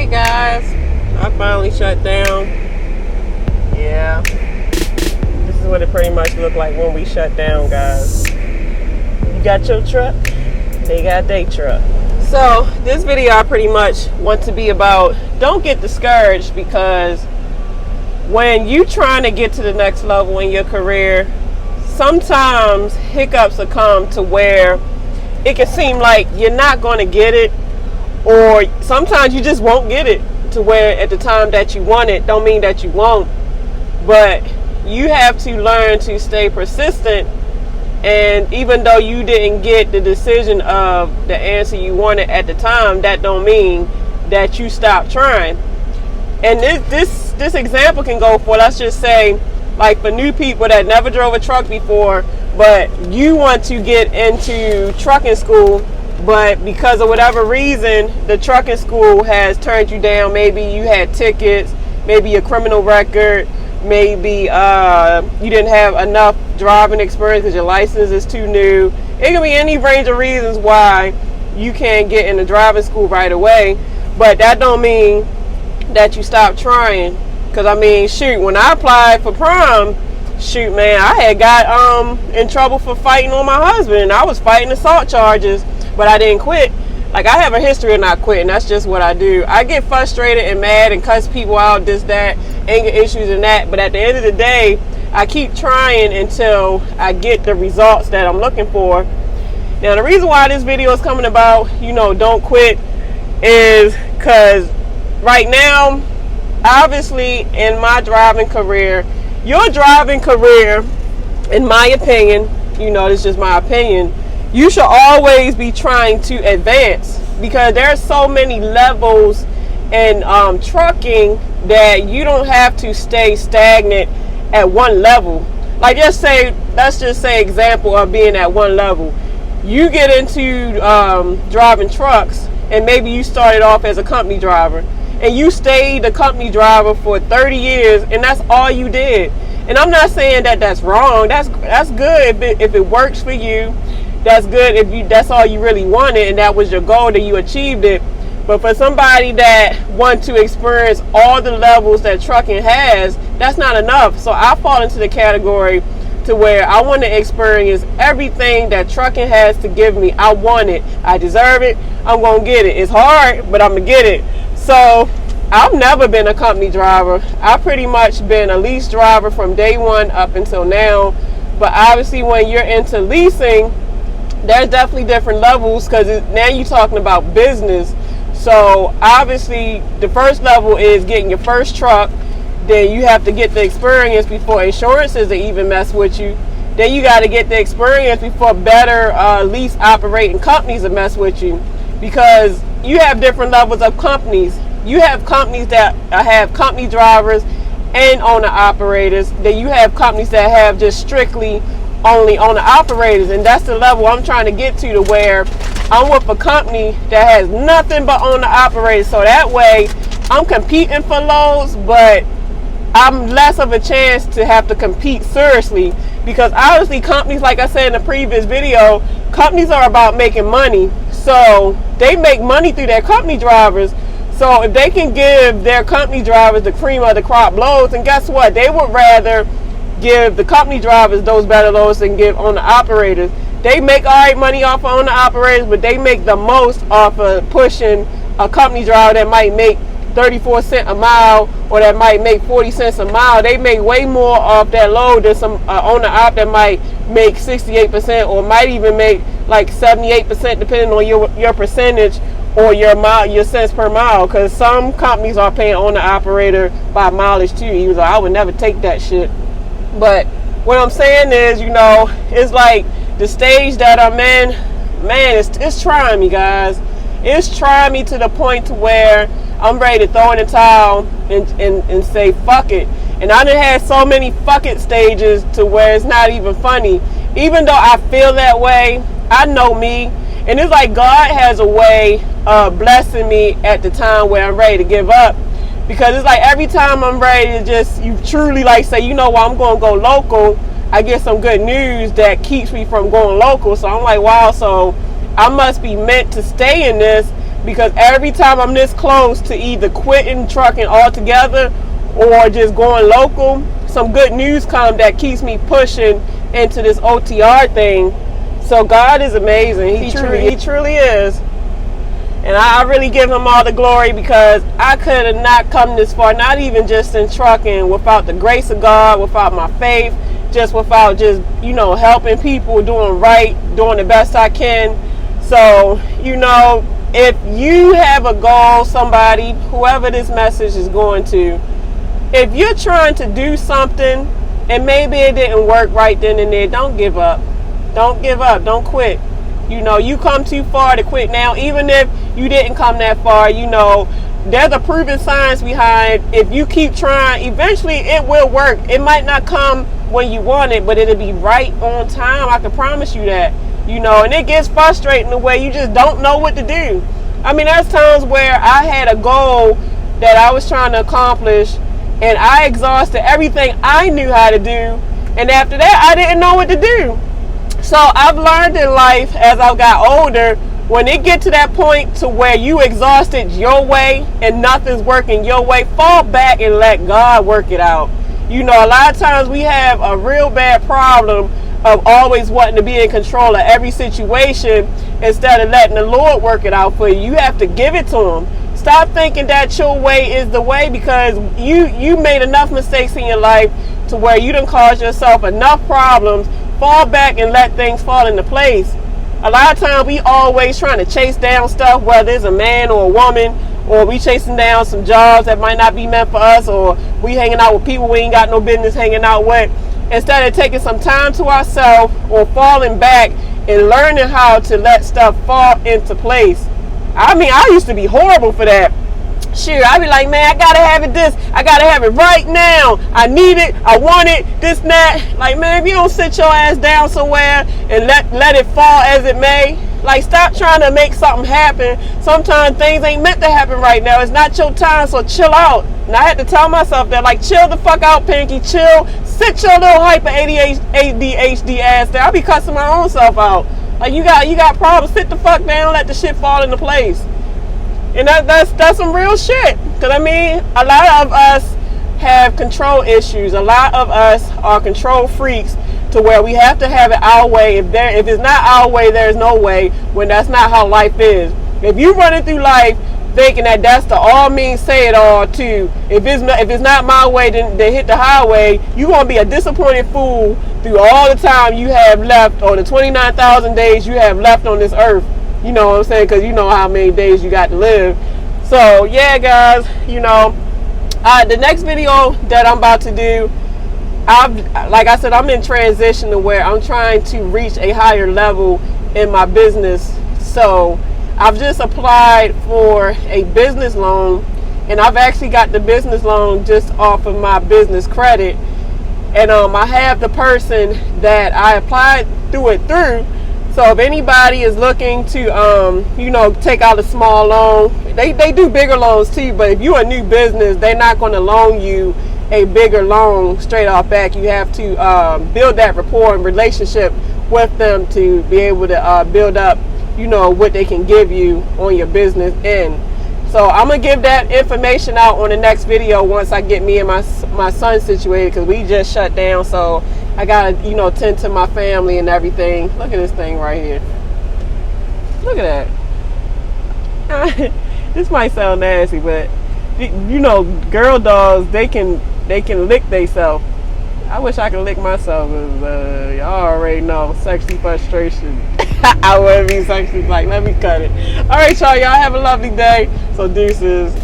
Guys, I finally shut down. Yeah, this is what it pretty much looked like when we shut down, guys. You got your truck, they got their truck. So this video I pretty much want to be about, don't get discouraged, because when you trying to get to the next level in your career, sometimes hiccups will come to where it can seem like you're not going to get it, or sometimes you just won't get it to where at the time that you want it. Don't mean that you won't, but you have to learn to stay persistent. And even though you didn't get the decision of the answer you wanted at the time, that don't mean that you stop trying. And this example can go for, let's just say, like for new people that never drove a truck before, but you want to get into trucking school, but because of whatever reason, the trucking school has turned you down. Maybe you had tickets, maybe a criminal record, maybe you didn't have enough driving experience because your license is too new. It can be any range of reasons why you can't get into driving school right away, but that don't mean that you stop trying. Because I mean, shoot, when I applied for prom, shoot, man, I had got in trouble for fighting on my husband. I was fighting assault charges, but I didn't quit. Like, I have a history of not quitting. That's just what I do. I get frustrated and mad and cuss people out, this, that, anger issues and that. But at the end of the day, I keep trying until I get the results that I'm looking for. Now, the reason why this video is coming about, don't quit, is because right now, obviously, in my driving career, your driving career, in my opinion, this is just my opinion, you should always be trying to advance, because there's so many levels in trucking that you don't have to stay stagnant at one level. Like, let's just say example of being at one level. You get into driving trucks, and maybe you started off as a company driver, and you stayed a company driver for 30 years, and that's all you did. And I'm not saying that that's wrong. That's good if it works for you. That's good if that's all you really wanted and that was your goal, that you achieved it. But for somebody that wants to experience all the levels that trucking has, that's not enough. So I fall into the category to where I want to experience everything that trucking has to give me. I want it. I deserve it. I'm going to get it. It's hard, but I'm going to get it. So I've never been a company driver. I've pretty much been a lease driver from day one up until now. But obviously when you're into leasing, there's definitely different levels, because now you're talking about business. So obviously the first level is getting your first truck. Then you have to get the experience before insurances will even mess with you. Then you got to get the experience before better lease operating companies will mess with you, because you have different levels of companies. You have companies that have company drivers and owner operators. Then you have companies that have just strictly only owner operators, and that's the level I'm trying to get to where I'm with a company that has nothing but owner operators. So that way I'm competing for loads, but I'm less of a chance to have to compete seriously, because obviously companies, like I said in the previous video, companies are about making money. So they make money through their company drivers. So if they can give their company drivers the cream of the crop loads, and guess what? They would rather give the company drivers those better loads than give owner operators. They make all right money off of owner operators, but they make the most off of pushing a company driver that might make 34 cents a mile, or that might make 40 cents a mile. They make way more off that load than some owner op that might make 68%, or might even make like 78%, depending on your percentage or your cents per mile, because some companies are paying owner operator by mileage too. He was like, I would never take that shit. But what I'm saying is, it's like the stage that I'm in, man, it's trying me, guys. It's trying me to the point to where I'm ready to throw in the towel and say fuck it. And I done had so many fuck it stages to where it's not even funny. Even though I feel that way, I know me. And it's like God has a way of blessing me at the time where I'm ready to give up. Because it's like every time I'm ready to you truly like say, I'm going to go local, I get some good news that keeps me from going local. So I'm like, wow, so I must be meant to stay in this. because every time I'm this close to either quitting trucking altogether or just going local, some good news comes that keeps me pushing into this OTR thing. So God is amazing. He truly is. And I really give him all the glory, because I could have not come this far, not even just in trucking, without the grace of God, without my faith, just without just, helping people, doing right, doing the best I can. So, if you have a goal, somebody, whoever this message is going to, if you're trying to do something and maybe it didn't work right then and there, don't give up. Don't give up. Don't quit. You come too far to quit now. Even if you didn't come that far, there's a proven science behind, if you keep trying, eventually it will work. It might not come when you want it, but it'll be right on time. I can promise you that. And it gets frustrating the way you just don't know what to do. I mean, there's times where I had a goal that I was trying to accomplish, and I exhausted everything I knew how to do, and after that I didn't know what to do. So I've learned in life as I got older, when it get to that point to where you exhausted your way and nothing's working your way, fall back and let God work it out. A lot of times we have a real bad problem of always wanting to be in control of every situation instead of letting the Lord work it out for you. You have to give it to him. Stop thinking that your way is the way, because you made enough mistakes in your life to where you done caused yourself enough problems. Fall back and let things fall into place. A lot of times we always trying to chase down stuff, whether it's a man or a woman, or we chasing down some jobs that might not be meant for us, or we hanging out with people we ain't got no business hanging out with, instead of taking some time to ourselves or falling back and learning how to let stuff fall into place. I mean, I used to be horrible for that. Sure, I'd be like, man, I gotta have it I gotta have it right now. I need it, I want it, this and that. Like, man, if you don't sit your ass down somewhere and let it fall as it may, like, stop trying to make something happen. Sometimes things ain't meant to happen right now. It's not your time, so chill out. And I had to tell myself that, like, chill the fuck out, Pinky, chill. Sit your little hyper ADHD ass there. I be cussing my own self out. Like, you got problems, sit the fuck down, let the shit fall into place. And that's some real shit. Because, I mean, a lot of us have control issues. A lot of us are control freaks to where we have to have it our way. If it's not our way, there's no way, when that's not how life is. If you running through life thinking that that's the all means say it all too, if it's not my way, then hit the highway, you're going to be a disappointed fool through all the time you have left, or the 29,000 days you have left on this earth. You know what I'm saying? Because you know how many days you got to live. So, yeah, guys, the next video that I'm about to do, like I said, I'm in transition to where I'm trying to reach a higher level in my business. So, I've just applied for a business loan, and I've actually got the business loan just off of my business credit. And I have the person that I applied through. So if anybody is looking to, take out a small loan, they do bigger loans too. But if you're a new business, they're not going to loan you a bigger loan straight off back. You have to build that rapport and relationship with them to be able to build up, what they can give you on your business end. So I'm going to give that information out on the next video once I get me and my son situated, because we just shut down. So I got to, tend to my family and everything. Look at this thing right here. Look at that. This might sound nasty, but, girl dogs, they can lick themselves. I wish I could lick myself. Y'all already know, sexual frustration. I wouldn't be sexually, like, let me cut it. All right, y'all have a lovely day. So deuces.